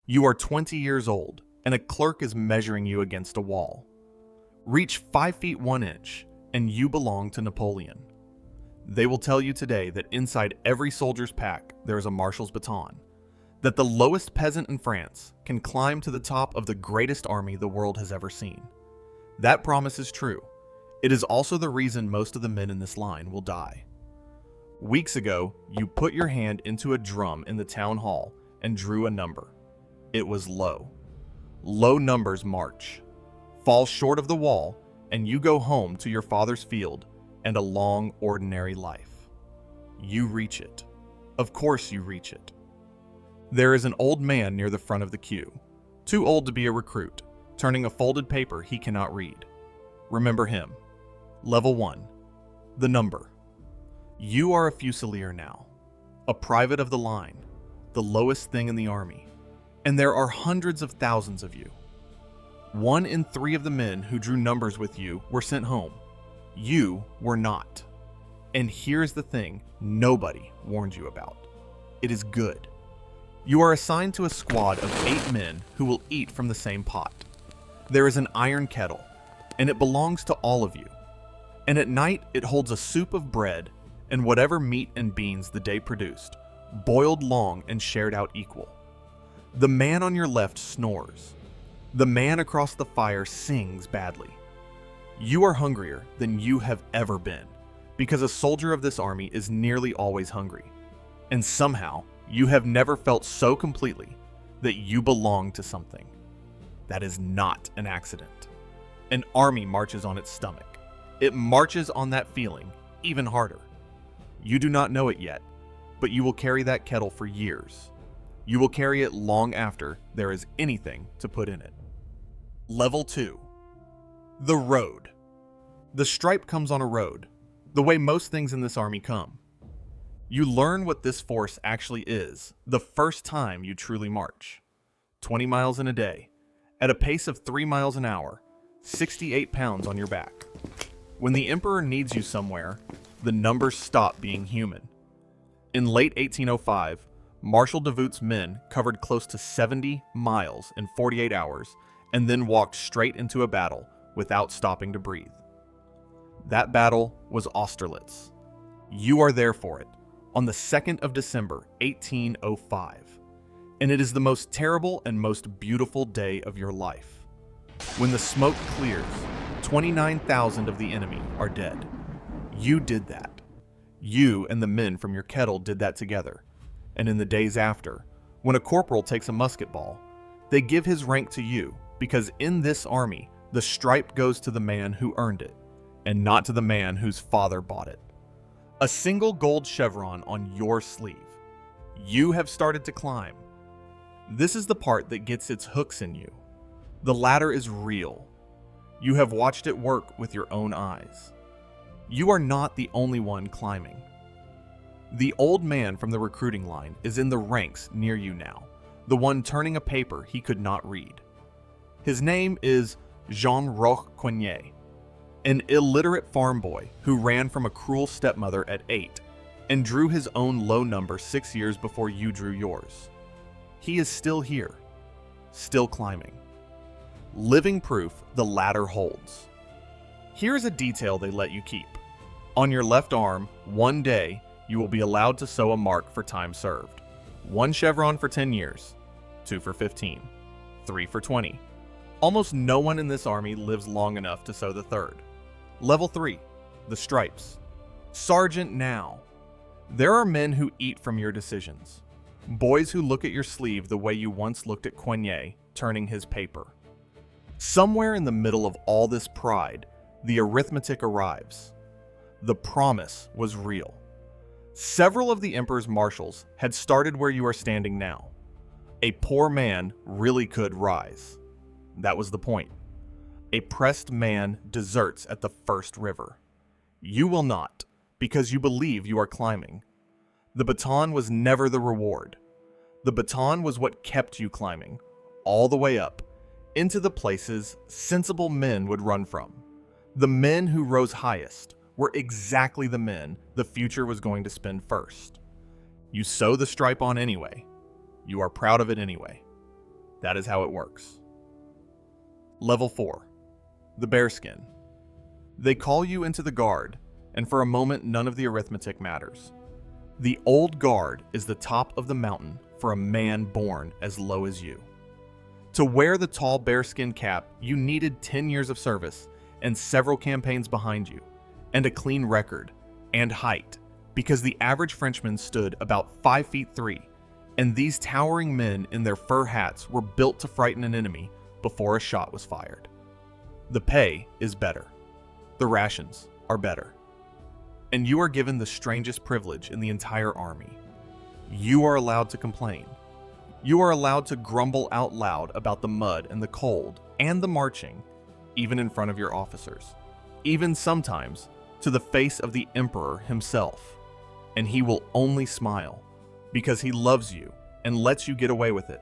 You are 20 years old, and a clerk is measuring you against a wall. Reach 5 feet 1 inch, and you belong to Napoleon. They will tell you today that inside every soldier's pack there is a marshal's baton, that the lowest peasant in France can climb to the top of the greatest army the world has ever seen. That promise is true. It is also the reason most of the men in this line will die. Weeks ago, you put your hand into a drum in the town hall and drew a number. It was low. Low numbers march, fall short of the wall, and you go home to your father's field and a long, ordinary life. You reach it. Of course you reach it. There is an old man near the front of the queue, too old to be a recruit, turning a folded paper he cannot read. Remember him. Level 1. The number. You are a fusilier now, a private of the line, the lowest thing in the army. And there are hundreds of thousands of you. 1 in 3 of the men who drew numbers with you were sent home. You were not. And here's the thing nobody warned you about. It is good. You are assigned to a squad of 8 men who will eat from the same pot. There is an iron kettle, and it belongs to all of you. And at night it holds a soup of bread and whatever meat and beans the day produced, boiled long and shared out equal. The man on your left snores. The man across the fire sings badly. You are hungrier than you have ever been, because a soldier of this army is nearly always hungry. And somehow, you have never felt so completely that you belong to something. That is not an accident. An army marches on its stomach. It marches on that feeling even harder. You do not know it yet, but you will carry that kettle for years. You will carry it long after there is anything to put in it. Level 2. The road. The stripe comes on a road, the way most things in this army come. You learn what this force actually is the first time you truly march. 20 miles in a day, at a pace of 3 miles an hour, 68 pounds on your back. When the emperor needs you somewhere, the numbers stop being human. In late 1805, Marshal Davout's men covered close to 70 miles in 48 hours and then walked straight into a battle without stopping to breathe. That battle was Austerlitz. You are there for it, on the 2nd of December, 1805. And it is the most terrible and most beautiful day of your life. When the smoke clears, 29,000 of the enemy are dead. You did that. You and the men from your kettle did that together. And in the days after, when a corporal takes a musket ball, they give his rank to you because in this army, the stripe goes to the man who earned it, and not to the man whose father bought it. A single gold chevron on your sleeve. You have started to climb. This is the part that gets its hooks in you. The ladder is real. You have watched it work with your own eyes. You are not the only one climbing. The old man from the recruiting line is in the ranks near you now, the one turning a paper he could not read. His name is Jean-Roch Coignet, an illiterate farm boy who ran from a cruel stepmother at 8 and drew his own low number 6 years before you drew yours. He is still here, still climbing. Living proof the ladder holds. Here is a detail they let you keep. On your left arm, one day, you will be allowed to sew a mark for time served. 1 chevron for 10 years, 2 for 15, 3 for 20. Almost no one in this army lives long enough to sew the 3rd. Level 3, the stripes. Sergeant now. There are men who eat from your decisions. Boys who look at your sleeve the way you once looked at Coignet turning his paper. Somewhere in the middle of all this pride, the arithmetic arrives. The promise was real. Several of the emperor's marshals had started where you are standing now. A poor man really could rise. That was the point. A pressed man deserts at the first river. You will not, because you believe you are climbing. The baton was never the reward. The baton was what kept you climbing, all the way up, into the places sensible men would run from. The men who rose highest were exactly the men the future was going to spend first. You sew the stripe on anyway. You are proud of it anyway. That is how it works. Level 4. The Bearskin. They call you into the Guard, and for a moment none of the arithmetic matters. The Old Guard is the top of the mountain for a man born as low as you. To wear the tall bearskin cap, you needed 10 years of service and several campaigns behind you, and a clean record, and height, because the average Frenchman stood about 5 feet 3, and these towering men in their fur hats were built to frighten an enemy before a shot was fired. The pay is better. The rations are better. And you are given the strangest privilege in the entire army. You are allowed to complain. You are allowed to grumble out loud about the mud and the cold and the marching, even in front of your officers, even sometimes to the face of the emperor himself, and he will only smile because he loves you and lets you get away with it.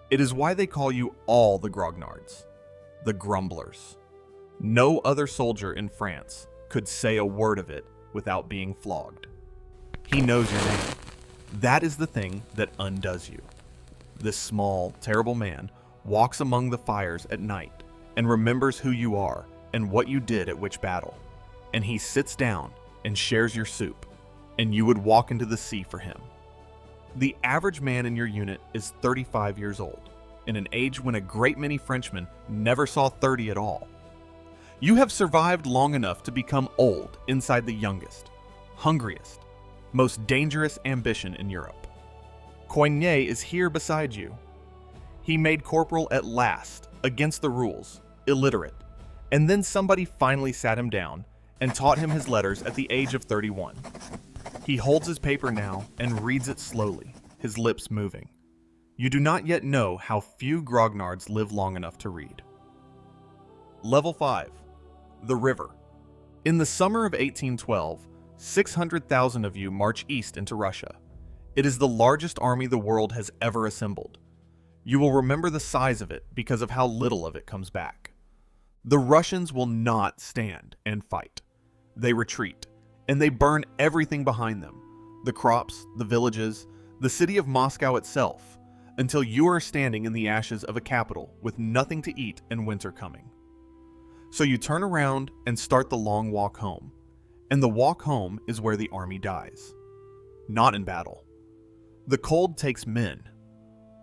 It is why they call you all the grognards, the grumblers. No other soldier in France could say a word of it without being flogged. He knows your name. That is the thing that undoes you. This small, terrible man walks among the fires at night and remembers who you are and what you did at which battle. And he sits down and shares your soup, and you would walk into the sea for him. The average man in your unit is 35 years old, in an age when a great many Frenchmen never saw 30 at all. You have survived long enough to become old inside the youngest, hungriest, most dangerous ambition in Europe. Coignet is here beside you. He made corporal at last, against the rules, illiterate, and then somebody finally sat him down and taught him his letters at the age of 31. He holds his paper now and reads it slowly, his lips moving. You do not yet know how few grognards live long enough to read. Level 5. The River. In the summer of 1812, 600,000 of you march east into Russia. It is the largest army the world has ever assembled. You will remember the size of it because of how little of it comes back. The Russians will not stand and fight. They retreat, and they burn everything behind them, the crops, the villages, the city of Moscow itself, until you are standing in the ashes of a capital with nothing to eat and winter coming. So you turn around and start the long walk home, and the walk home is where the army dies. Not in battle. The cold takes men.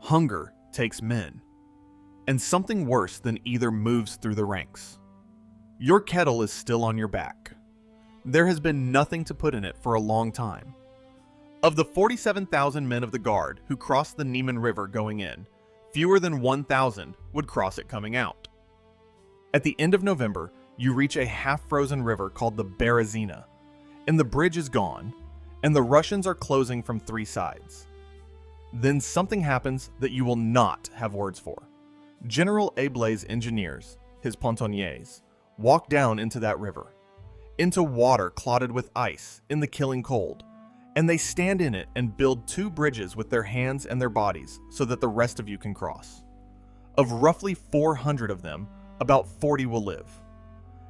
Hunger takes men. And something worse than either moves through the ranks. Your kettle is still on your back. There has been nothing to put in it for a long time. Of the 47,000 men of the Guard who crossed the Niemen River going in, fewer than 1,000 would cross it coming out. At the end of November, you reach a half-frozen river called the Berezina, and the bridge is gone, and the Russians are closing from 3 sides. Then something happens that you will not have words for. General Eblé's engineers, his pontonniers, walk down into that river, into water clotted with ice in the killing cold, and they stand in it and build 2 bridges with their hands and their bodies so that the rest of you can cross. Of roughly 400 of them, about 40 will live.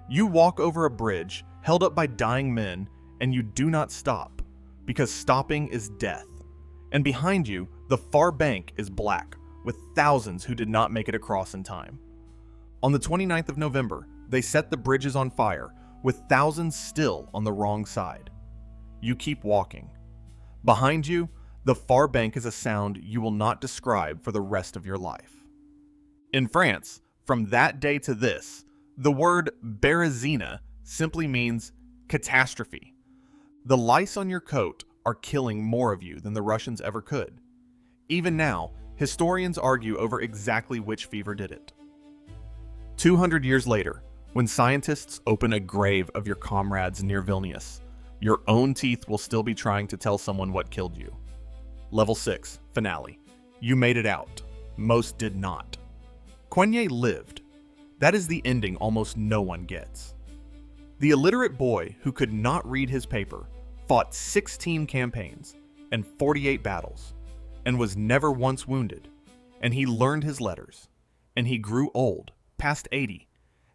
You walk over a bridge held up by dying men, and you do not stop, because stopping is death. And behind you, the far bank is black, with thousands who did not make it across in time. On the 29th of November, they set the bridges on fire, with thousands still on the wrong side. You keep walking. Behind you, the far bank is a sound you will not describe for the rest of your life. In France, from that day to this, the word Berezina simply means catastrophe. The lice on your coat are killing more of you than the Russians ever could. Even now, historians argue over exactly which fever did it. 200 years later, when scientists open a grave of your comrades near Vilnius, your own teeth will still be trying to tell someone what killed you. Level 6, Finale. You made it out. Most did not. Coignet lived. That is the ending almost no one gets. The illiterate boy who could not read his paper fought 16 campaigns and 48 battles, and was never once wounded, and he learned his letters, and he grew old, past 80,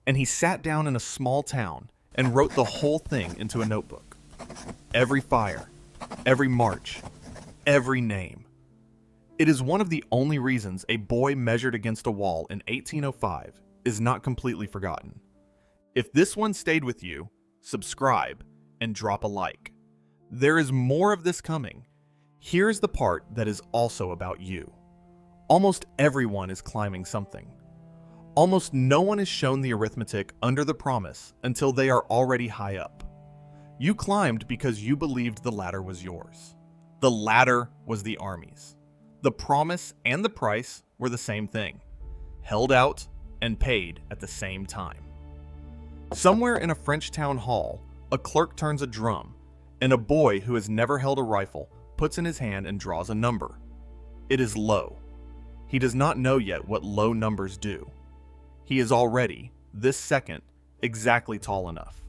and he sat down in a small town and wrote the whole thing into a notebook. Every fire, every march, every name. It is one of the only reasons a boy measured against a wall in 1805 is not completely forgotten. If this one stayed with you, subscribe and drop a like. There is more of this coming. Here's the part that is also about you. Almost everyone is climbing something. Almost no one is shown the arithmetic under the promise until they are already high up. You climbed because you believed the ladder was yours. The ladder was the army's. The promise and the price were the same thing, held out and paid at the same time. Somewhere in a French town hall, a clerk turns a drum, and a boy who has never held a rifle puts in his hand and draws a number. It is low. He does not know yet what low numbers do. He is already, this second, exactly tall enough.